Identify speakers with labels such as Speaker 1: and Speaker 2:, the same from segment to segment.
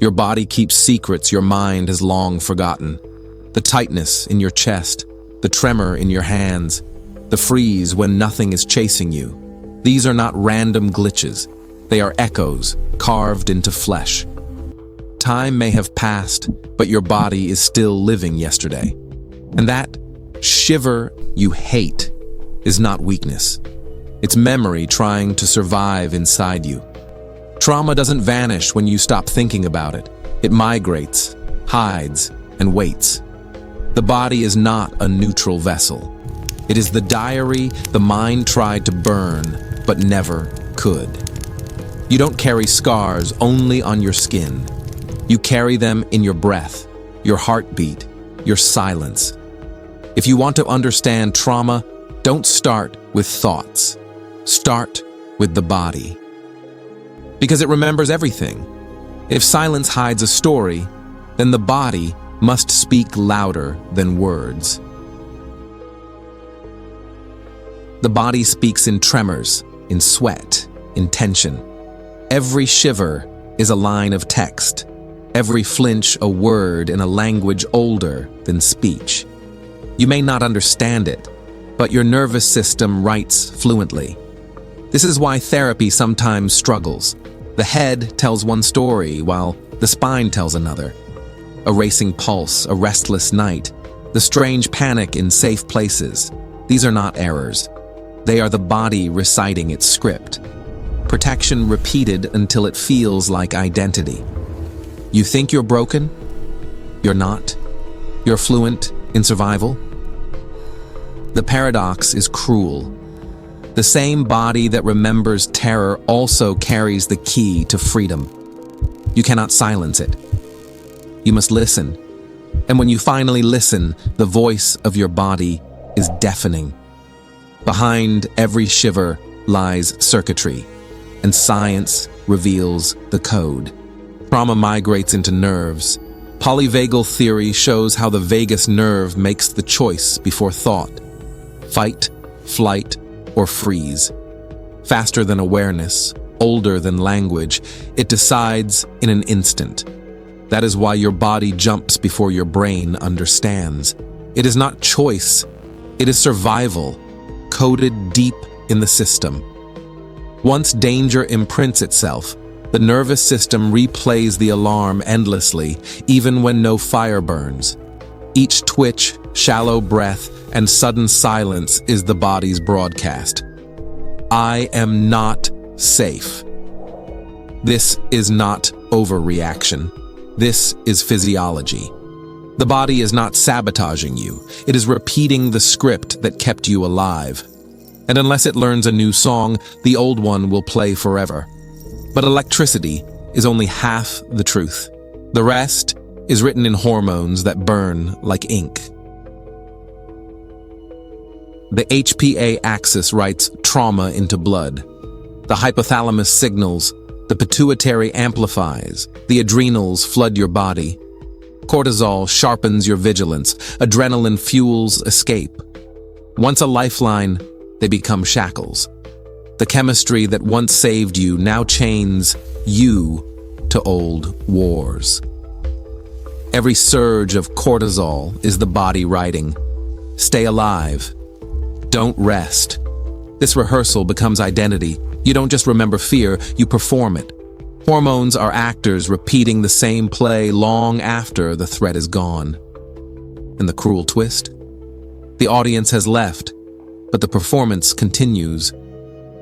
Speaker 1: Your body keeps secrets your mind has long forgotten. The tightness in your chest, the tremor in your hands, the freeze when nothing is chasing you. These are not random glitches. They are echoes carved into flesh. Time may have passed, but your body is still living yesterday. And that shiver you hate is not weakness. It's memory trying to survive inside you. Trauma doesn't vanish when you stop thinking about it. It migrates, hides, and waits. The body is not a neutral vessel. It is the diary the mind tried to burn, but never could. You don't carry scars only on your skin. You carry them in your breath, your heartbeat, your silence. If you want to understand trauma, don't start with thoughts. Start with the body. Because it remembers everything. If silence hides a story, then the body must speak louder than words. The body speaks in tremors, in sweat, in tension. Every shiver is a line of text. Every flinch a word in a language older than speech. You may not understand it, but your nervous system writes fluently. This is why therapy sometimes struggles. The head tells one story while the spine tells another. A racing pulse, a restless night, the strange panic in safe places. These are not errors. They are the body reciting its script. Protection repeated until it feels like identity. You think you're broken? You're not. You're fluent in survival. The paradox is cruel. The same body that remembers terror also carries the key to freedom. You cannot silence it. You must listen. And when you finally listen, the voice of your body is deafening. Behind every shiver lies circuitry, and science reveals the code. Trauma migrates into nerves. Polyvagal theory shows how the vagus nerve makes the choice before thought. Fight, flight, or freeze. Faster than awareness, older than language, it decides in an instant. That is why your body jumps before your brain understands. It is not choice, it is survival, coded deep in the system. Once danger imprints itself, the nervous system replays the alarm endlessly, even when no fire burns. Each twitch, shallow breath, and sudden silence is the body's broadcast. I am not safe. This is not overreaction. This is physiology. The body is not sabotaging you. It is repeating the script that kept you alive. And unless it learns a new song, the old one will play forever. But electricity is only half the truth. The rest is written in hormones that burn like ink. The HPA Axis writes trauma into blood. The hypothalamus signals, the pituitary amplifies, the adrenals flood your body. Cortisol sharpens your vigilance, adrenaline fuels escape. Once a lifeline, they become shackles. The chemistry that once saved you now chains you to old wars. Every surge of cortisol is the body writing, stay alive, don't rest. This rehearsal becomes identity. You don't just remember fear, you perform it. Hormones are actors repeating the same play long after the threat is gone. And the cruel twist? The audience has left, but the performance continues.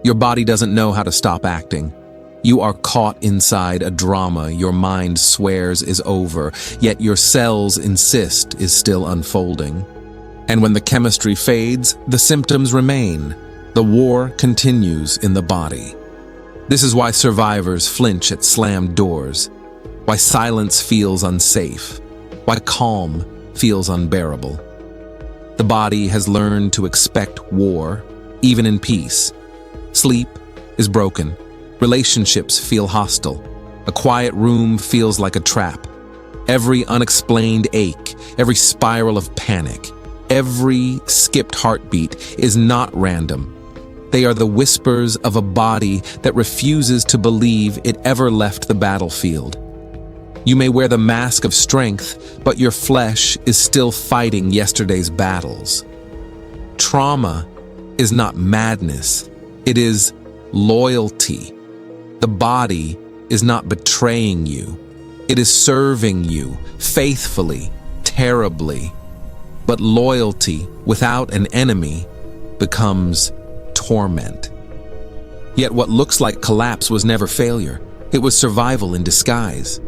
Speaker 1: Your body doesn't know how to stop acting. You are caught inside a drama your mind swears is over, yet your cells insist is still unfolding. And when the chemistry fades, the symptoms remain. The war continues in the body. This is why survivors flinch at slammed doors, why silence feels unsafe, why calm feels unbearable. The body has learned to expect war, even in peace. Sleep is broken. Relationships feel hostile. A quiet room feels like a trap. Every unexplained ache, every spiral of panic, every skipped heartbeat is not random. They are the whispers of a body that refuses to believe it ever left the battlefield. You may wear the mask of strength, but your flesh is still fighting yesterday's battles. Trauma is not madness, it is loyalty. The body is not betraying you, it is serving you faithfully, terribly. But loyalty without an enemy becomes torment. Yet what looks like collapse was never failure. It was survival in disguise.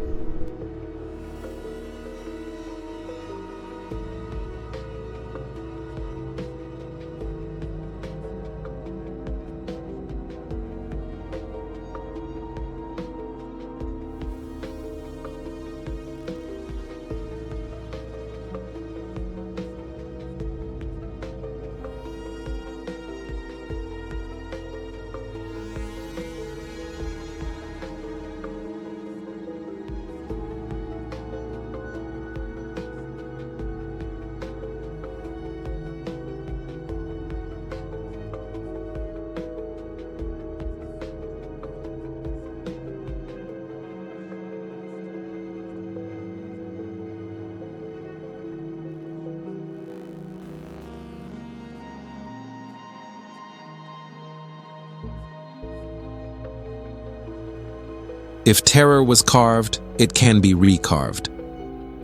Speaker 1: If terror was carved, it can be recarved.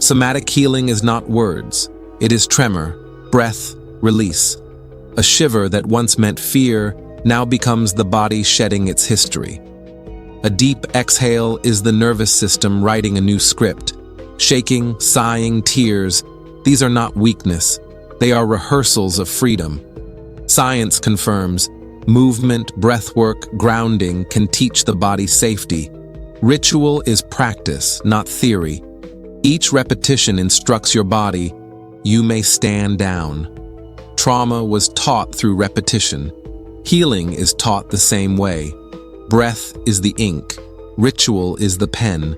Speaker 1: Somatic healing is not words. It is tremor, breath, release. A shiver that once meant fear now becomes the body shedding its history. A deep exhale is the nervous system writing a new script. Shaking, sighing, tears, these are not weakness. They are rehearsals of freedom. Science confirms movement, breathwork, grounding can teach the body safety. Ritual is practice, not theory. Each repetition instructs your body, you may stand down. Trauma was taught through repetition. Healing is taught the same way. Breath is the ink. Ritual is the pen.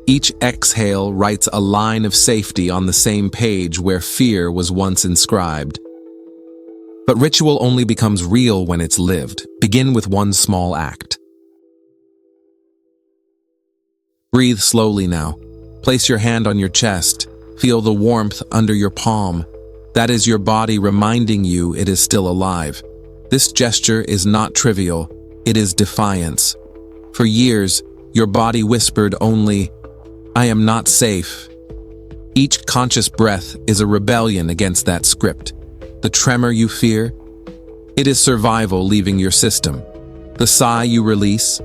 Speaker 1: Each exhale writes a line of safety on the same page where fear was once inscribed. But ritual only becomes real when it's lived. Begin with one small act. Breathe slowly now. Place your hand on your chest. Feel the warmth under your palm. That is your body reminding you it is still alive. This gesture is not trivial. It is defiance. For years, your body whispered only, "I am not safe." Each conscious breath is a rebellion against that script. The tremor you fear, it is survival leaving your system. The sigh you release,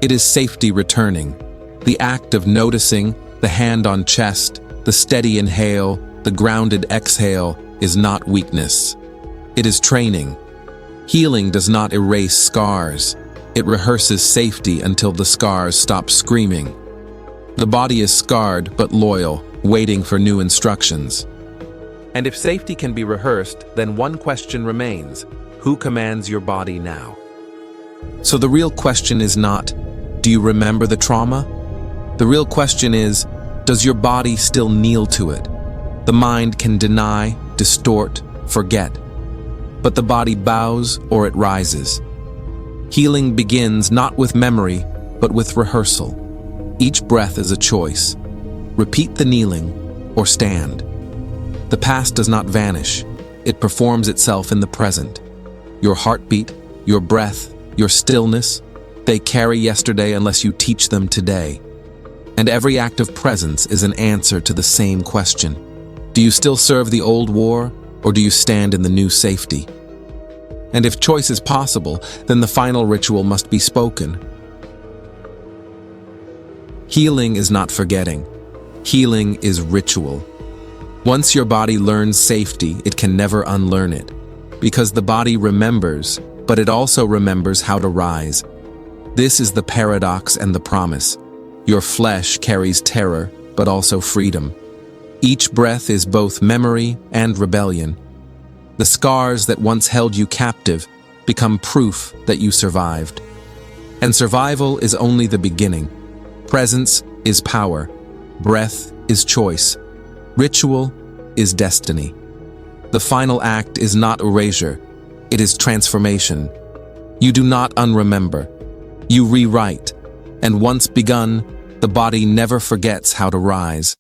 Speaker 1: it is safety returning. The act of noticing, the hand on chest, the steady inhale, the grounded exhale is not weakness. It is training. Healing does not erase scars. It rehearses safety until the scars stop screaming. The body is scarred but loyal, waiting for new instructions. And if safety can be rehearsed, then one question remains: who commands your body now? So the real question is not, do you remember the trauma? The real question is, does your body still kneel to it? The mind can deny, distort, forget. But the body bows or it rises. Healing begins not with memory, but with rehearsal. Each breath is a choice. Repeat the kneeling or stand. The past does not vanish. It performs itself in the present. Your heartbeat, your breath, your stillness, they carry yesterday unless you teach them today. And every act of presence is an answer to the same question. Do you still serve the old war, or do you stand in the new safety? And if choice is possible, then the final ritual must be spoken. Healing is not forgetting. Healing is ritual. Once your body learns safety, it can never unlearn it. Because the body remembers, but it also remembers how to rise. This is the paradox and the promise. Your flesh carries terror, but also freedom. Each breath is both memory and rebellion. The scars that once held you captive become proof that you survived. And survival is only the beginning. Presence is power. Breath is choice. Ritual is destiny. The final act is not erasure. It is transformation. You do not unremember. You rewrite. And once begun, The body never forgets how to rise.